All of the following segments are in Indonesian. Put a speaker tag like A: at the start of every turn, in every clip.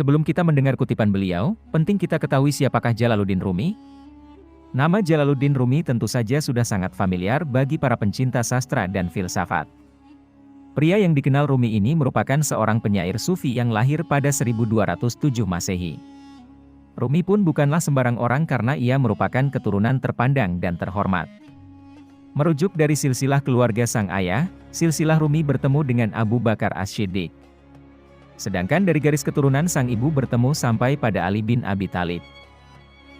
A: Sebelum kita mendengar kutipan beliau, penting kita ketahui siapakah Jalaluddin Rumi. Nama Jalaluddin Rumi tentu saja sudah sangat familiar bagi para pencinta sastra dan filsafat. Pria yang dikenal Rumi ini merupakan seorang penyair sufi yang lahir pada 1207 Masehi. Rumi pun bukanlah sembarang orang karena ia merupakan keturunan terpandang dan terhormat. Merujuk dari silsilah keluarga sang ayah, silsilah Rumi bertemu dengan Abu Bakar As-Siddiq. Sedangkan dari garis keturunan sang ibu bertemu sampai pada Ali bin Abi Thalib.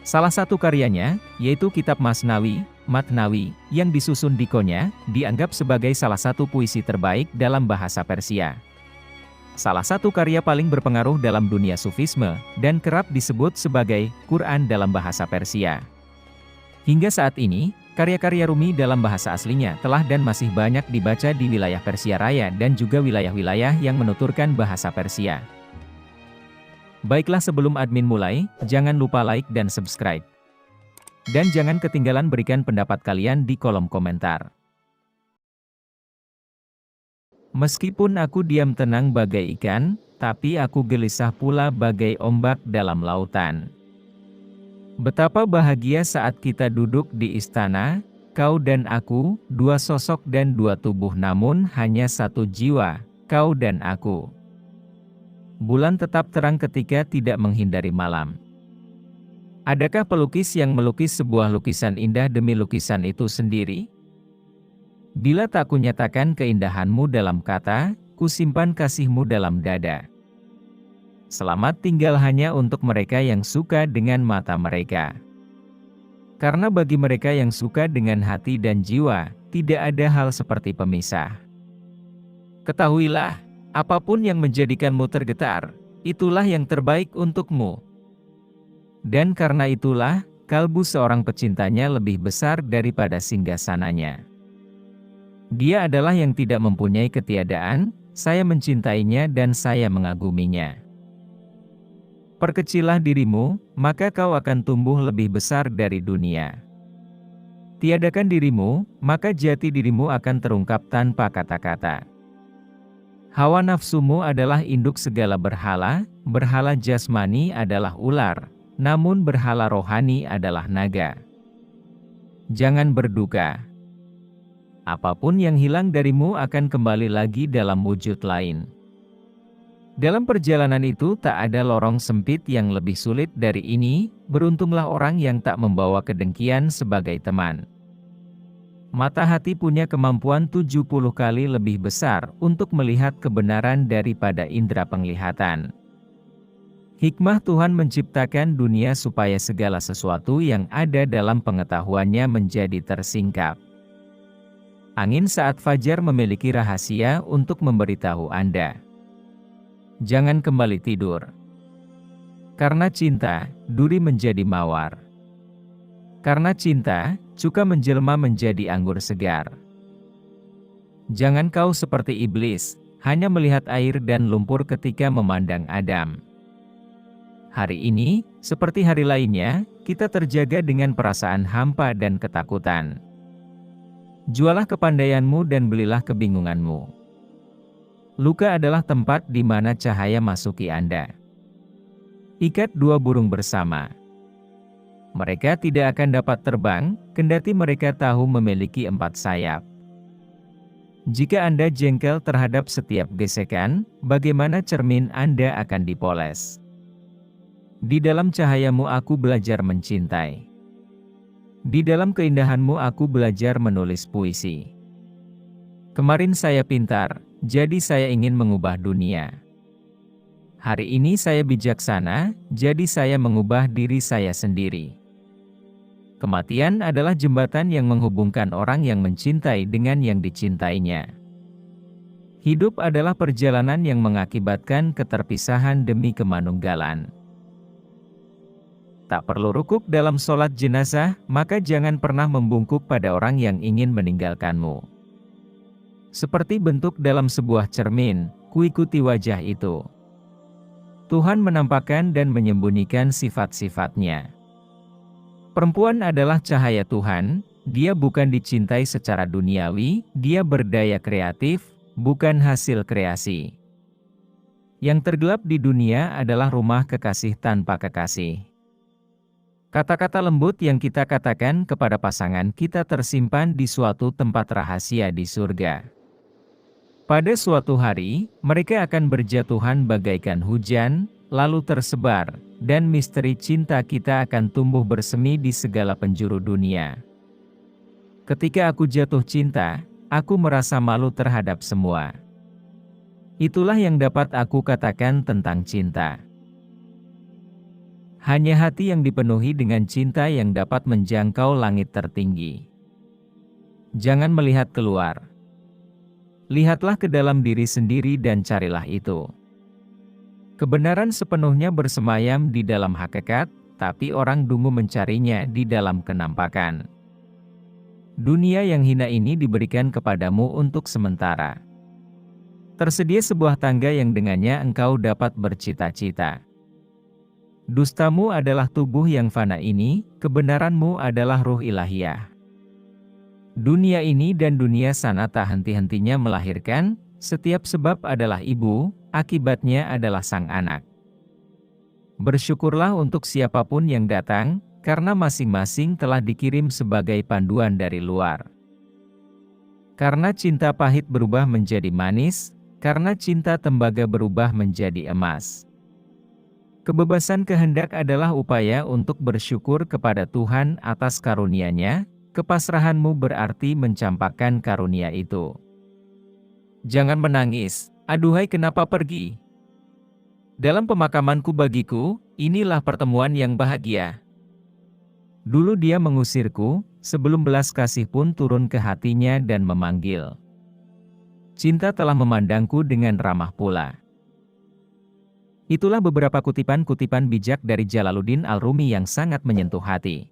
A: Salah satu karyanya, yaitu kitab Matnawi, yang disusun Dikonya, dianggap sebagai salah satu puisi terbaik dalam bahasa Persia. Salah satu karya paling berpengaruh dalam dunia sufisme, dan kerap disebut sebagai Quran dalam bahasa Persia. Hingga saat ini, karya-karya Rumi dalam bahasa aslinya telah dan masih banyak dibaca di wilayah Persia Raya dan juga wilayah-wilayah yang menuturkan bahasa Persia. Baiklah, sebelum admin mulai, jangan lupa like dan subscribe. Dan jangan ketinggalan berikan pendapat kalian di kolom komentar. Meskipun aku diam tenang bagai ikan, tapi aku gelisah pula bagai ombak dalam lautan. Betapa bahagia saat kita duduk di istana, kau dan aku, dua sosok dan dua tubuh namun hanya satu jiwa, kau dan aku. Bulan tetap terang ketika tidak menghindari malam. Adakah pelukis yang melukis sebuah lukisan indah demi lukisan itu sendiri? Bila tak kunyatakan keindahanmu dalam kata, kusimpan kasihmu dalam dada. Selamat tinggal hanya untuk mereka yang suka dengan mata mereka. Karena bagi mereka yang suka dengan hati dan jiwa, tidak ada hal seperti pemisah. Ketahuilah, apapun yang menjadikanmu tergetar, itulah yang terbaik untukmu. Dan karena itulah, kalbu seorang pecintanya lebih besar daripada singgasananya. Dia adalah yang tidak mempunyai ketiadaan, saya mencintainya dan saya mengaguminya. Perkecillah dirimu, maka kau akan tumbuh lebih besar dari dunia. Tiadakan dirimu, maka jati dirimu akan terungkap tanpa kata-kata. Hawa nafsumu adalah induk segala berhala, berhala jasmani adalah ular, namun berhala rohani adalah naga. Jangan berduka. Apapun yang hilang darimu akan kembali lagi dalam wujud lain. Dalam perjalanan itu tak ada lorong sempit yang lebih sulit dari ini, beruntunglah orang yang tak membawa kedengkian sebagai teman. Mata hati punya kemampuan 70 kali lebih besar untuk melihat kebenaran daripada indera penglihatan. Hikmah Tuhan menciptakan dunia supaya segala sesuatu yang ada dalam pengetahuannya menjadi tersingkap. Angin saat fajar memiliki rahasia untuk memberitahu Anda. Jangan kembali tidur. Karena cinta, duri menjadi mawar. Karena cinta, cuka menjelma menjadi anggur segar. Jangan kau seperti iblis, hanya melihat air dan lumpur ketika memandang Adam. Hari ini, seperti hari lainnya, kita terjaga dengan perasaan hampa dan ketakutan. Jualah kepandaianmu dan belilah kebingunganmu. Luka adalah tempat di mana cahaya masuki Anda. Ikat dua burung bersama. Mereka tidak akan dapat terbang, kendati mereka tahu memiliki 4 sayap. Jika Anda jengkel terhadap setiap gesekan, bagaimana cermin Anda akan dipoles? Di dalam cahayamu aku belajar mencintai. Di dalam keindahanmu aku belajar menulis puisi. Kemarin saya pintar, jadi saya ingin mengubah dunia. Hari ini saya bijaksana, jadi saya mengubah diri saya sendiri. Kematian adalah jembatan yang menghubungkan orang yang mencintai dengan yang dicintainya. Hidup adalah perjalanan yang mengakibatkan keterpisahan demi kemanunggalan. Tak perlu rukuk dalam sholat jenazah, maka jangan pernah membungkuk pada orang yang ingin meninggalkanmu. Seperti bentuk dalam sebuah cermin, kuikuti wajah itu. Tuhan menampakkan dan menyembunyikan sifat-sifatnya. Perempuan adalah cahaya Tuhan, dia bukan dicintai secara duniawi, dia berdaya kreatif, bukan hasil kreasi. Yang tergelap di dunia adalah rumah kekasih tanpa kekasih. Kata-kata lembut yang kita katakan kepada pasangan kita tersimpan di suatu tempat rahasia di surga. Pada suatu hari, mereka akan berjatuhan bagaikan hujan, lalu tersebar, dan misteri cinta kita akan tumbuh bersemi di segala penjuru dunia. Ketika aku jatuh cinta, aku merasa malu terhadap semua. Itulah yang dapat aku katakan tentang cinta. Hanya hati yang dipenuhi dengan cinta yang dapat menjangkau langit tertinggi. Jangan melihat keluar. Lihatlah ke dalam diri sendiri dan carilah itu. Kebenaran sepenuhnya bersemayam di dalam hakikat, tapi orang dungu mencarinya di dalam kenampakan. Dunia yang hina ini diberikan kepadamu untuk sementara. Tersedia sebuah tangga yang dengannya engkau dapat bercita-cita. Dustamu adalah tubuh yang fana ini, kebenaranmu adalah ruh ilahiyah. Dunia ini dan dunia sana tak henti-hentinya melahirkan, setiap sebab adalah ibu, akibatnya adalah sang anak. Bersyukurlah untuk siapapun yang datang, karena masing-masing telah dikirim sebagai panduan dari luar. Karena cinta pahit berubah menjadi manis, karena cinta tembaga berubah menjadi emas. Kebebasan kehendak adalah upaya untuk bersyukur kepada Tuhan atas karunia-Nya, kepasrahanmu berarti mencampakkan karunia itu. Jangan menangis, aduhai kenapa pergi? Dalam pemakamanku bagiku, inilah pertemuan yang bahagia. Dulu dia mengusirku, sebelum belas kasih pun turun ke hatinya dan memanggil. Cinta telah memandangku dengan ramah pula. Itulah beberapa kutipan-kutipan bijak dari Jalaluddin Al-Rumi yang sangat menyentuh hati.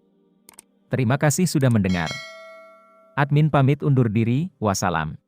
A: Terima kasih sudah mendengar. Admin pamit undur diri, wassalam.